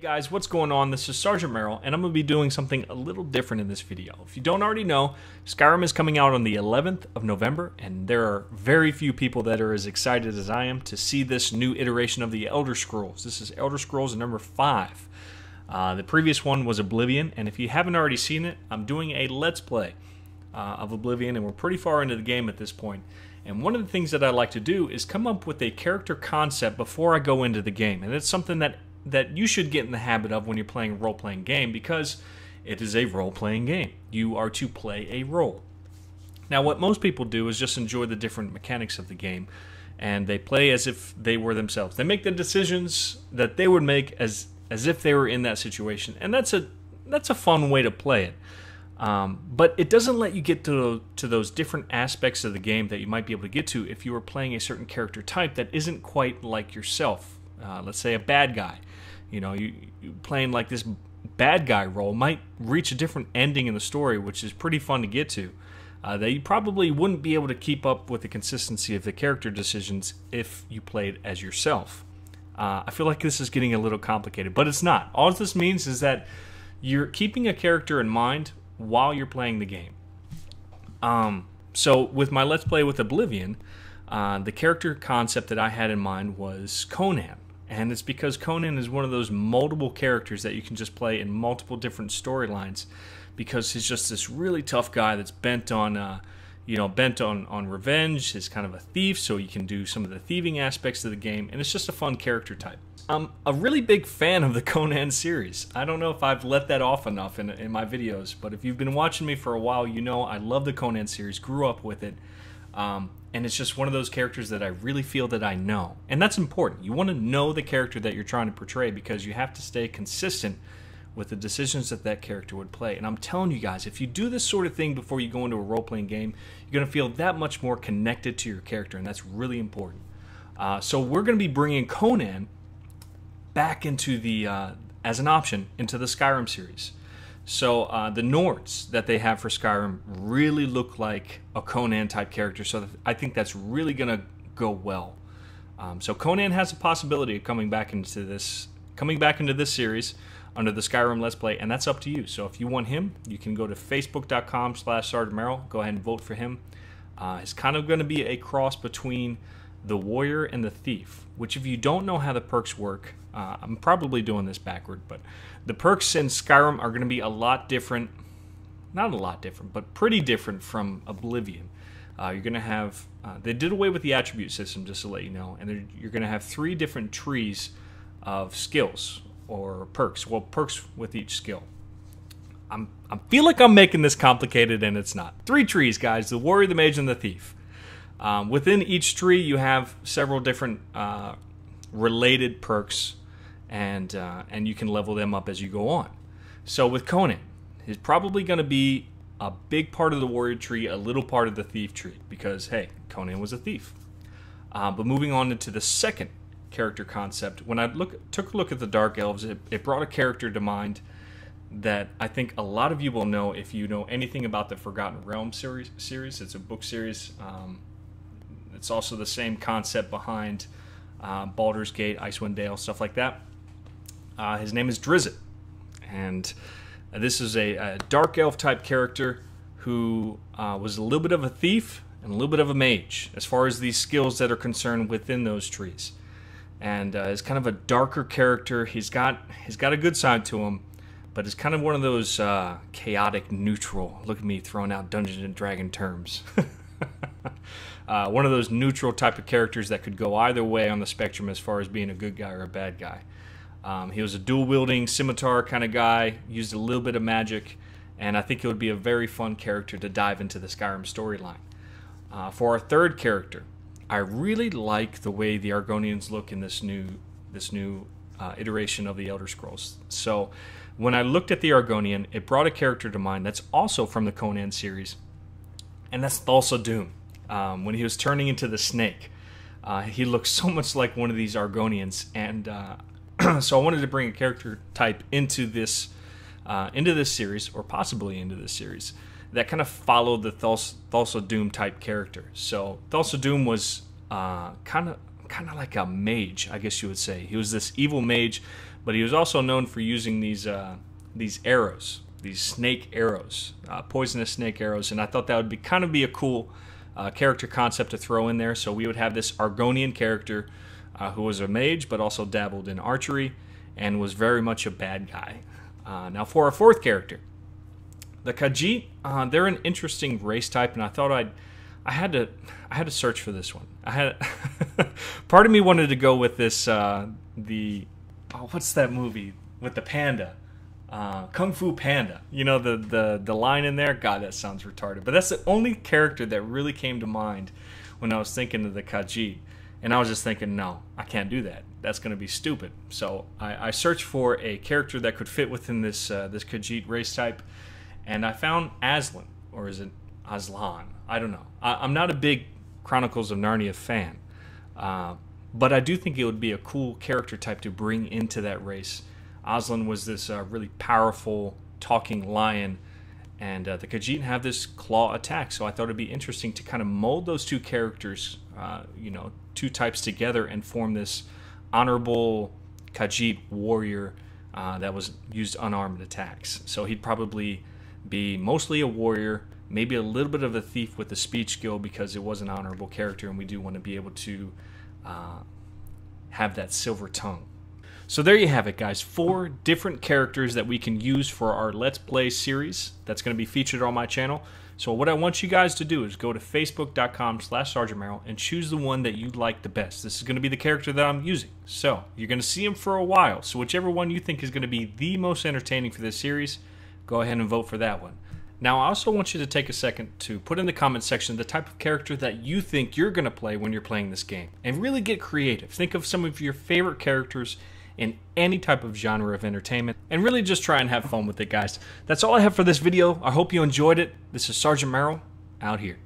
Guys, what's going on? This is Sergeant Merrill, and I'm going to be doing something a little different in this video. If you don't already know, Skyrim is coming out on the 11th of November, and there are very few people that are as excited as I am to see this new iteration of the Elder Scrolls. This is Elder Scrolls number 5. The previous one was Oblivion, and if you haven't already seen it, I'm doing a Let's Play of Oblivion, and we're pretty far into the game at this point. And one of the things that I like to do is come up with a character concept before I go into the game, and it's something that you should get in the habit of when you're playing a role-playing game, because it is a role-playing game. You are to play a role. Now, what most people do is just enjoy the different mechanics of the game, and they play as if they were themselves. They make the decisions that they would make as if they were in that situation, and that's a fun way to play it. But it doesn't let you get to those different aspects of the game that you might be able to get to if you were playing a certain character type that isn't quite like yourself. Let's say a bad guy. You know, you playing like this bad guy role might reach a different ending in the story, which is pretty fun to get to. That you probably wouldn't be able to keep up with the consistency of the character decisions if you played as yourself. I feel like this is getting a little complicated, but it's not. All this means is that you're keeping a character in mind while you're playing the game. So with my Let's Play with Oblivion, the character concept that I had in mind was Conan. And it's because Conan is one of those multiple characters that you can just play in multiple different storylines, because he's just this really tough guy that's bent on revenge. He's kind of a thief, so you can do some of the thieving aspects of the game, and it's just a fun character type. I'm a really big fan of the Conan series. I don't know if I've let that off enough in my videos, but if you've been watching me for a while, you know I love the Conan series, grew up with it. And it's just one of those characters that I really feel that I know. And that's important. You want to know the character that you're trying to portray, because you have to stay consistent with the decisions that that character would play. And I'm telling you guys, if you do this sort of thing before you go into a role-playing game, you're going to feel that much more connected to your character, and that's really important. So we're going to be bringing Conan back into the, as an option, into the Skyrim series. So the Nords that they have for Skyrim really look like a Conan-type character, so I think that's really going to go well. So Conan has a possibility of coming back into this series under the Skyrim Let's Play, and that's up to you. So if you want him, you can go to facebook.com/SergeantMerrill, go ahead and vote for him. It's kind of going to be a cross between the warrior and the thief, which if you don't know how the perks work, I'm probably doing this backward, but the perks in Skyrim are going to be a lot different, not a lot different, but pretty different from Oblivion. You're going to have, they did away with the attribute system, just to let you know, and you're going to have 3 different trees of skills, or perks, well, perks with each skill. I feel like I'm making this complicated, and it's not. 3 trees, guys, the warrior, the mage, and the thief. Within each tree, you have several different related perks, and you can level them up as you go on. So with Conan, he's probably going to be a big part of the warrior tree, a little part of the thief tree, because, hey, Conan was a thief. But moving on into the second character concept, when I took a look at the Dark Elves, it brought a character to mind that I think a lot of you will know if you know anything about the Forgotten Realms series. It's a book series. It's also the same concept behind Baldur's Gate, Icewind Dale, stuff like that. His name is Drizzt, and this is a Dark Elf type character who was a little bit of a thief and a little bit of a mage as far as these skills that are concerned within those trees. And is kind of a darker character. He's got a good side to him, but it's kind of one of those chaotic neutral. Look at me throwing out Dungeons and Dragon terms. One of those neutral type of characters that could go either way on the spectrum as far as being a good guy or a bad guy. He was a dual-wielding scimitar kind of guy, used a little bit of magic, and I think it would be a very fun character to dive into the Skyrim storyline. For our third character, I really like the way the Argonians look in this new iteration of the Elder Scrolls. So when I looked at the Argonian, it brought a character to mind that's also from the Conan series, and that's Thulsa Doom. When he was turning into the snake, he looks so much like one of these Argonians, and so I wanted to bring a character type into this series, or possibly into this series, that kind of followed the Thulsa Doom type character. So Thulsa Doom was kind of like a mage, I guess you would say. He was this evil mage, but he was also known for using these arrows, these snake arrows, poisonous snake arrows, and I thought that would be a cool character concept to throw in there. So we would have this Argonian character who was a mage, but also dabbled in archery and was very much a bad guy. Now for our fourth character, the Khajiit. They're an interesting race type, and I thought I had to search for this one. Part of me wanted to go with this what's that movie with the panda? Kung Fu Panda. You know, the line in there? God, that sounds retarded. But that's the only character that really came to mind when I was thinking of the Khajiit. And I was just thinking, no, I can't do that. That's going to be stupid. So I searched for a character that could fit within this Khajiit race type, and I found Aslan, or is it Aslan? I don't know. I'm not a big Chronicles of Narnia fan, but I do think it would be a cool character type to bring into that race. Aslan was this really powerful talking lion, and the Khajiit have this claw attack, so I thought it'd be interesting to kind of mold those two characters, two types together, and form this honorable Khajiit warrior that was used unarmed attacks. So he'd probably be mostly a warrior, maybe a little bit of a thief with a speech skill, because it was an honorable character, and we do want to be able to have that silver tongue. So there you have it, guys. 4 different characters that we can use for our Let's Play series that's going to be featured on my channel. So what I want you guys to do is go to facebook.com/SergeantMerrill and choose the one that you like the best. This is going to be the character that I'm using. So you're going to see him for a while. So whichever one you think is going to be the most entertaining for this series, go ahead and vote for that one. Now, I also want you to take a second to put in the comment section the type of character that you think you're going to play when you're playing this game. And really get creative. Think of some of your favorite characters in any type of genre of entertainment, and really just try and have fun with it, guys. That's all I have for this video. I hope you enjoyed it. This is Sergeant Merrill, out here.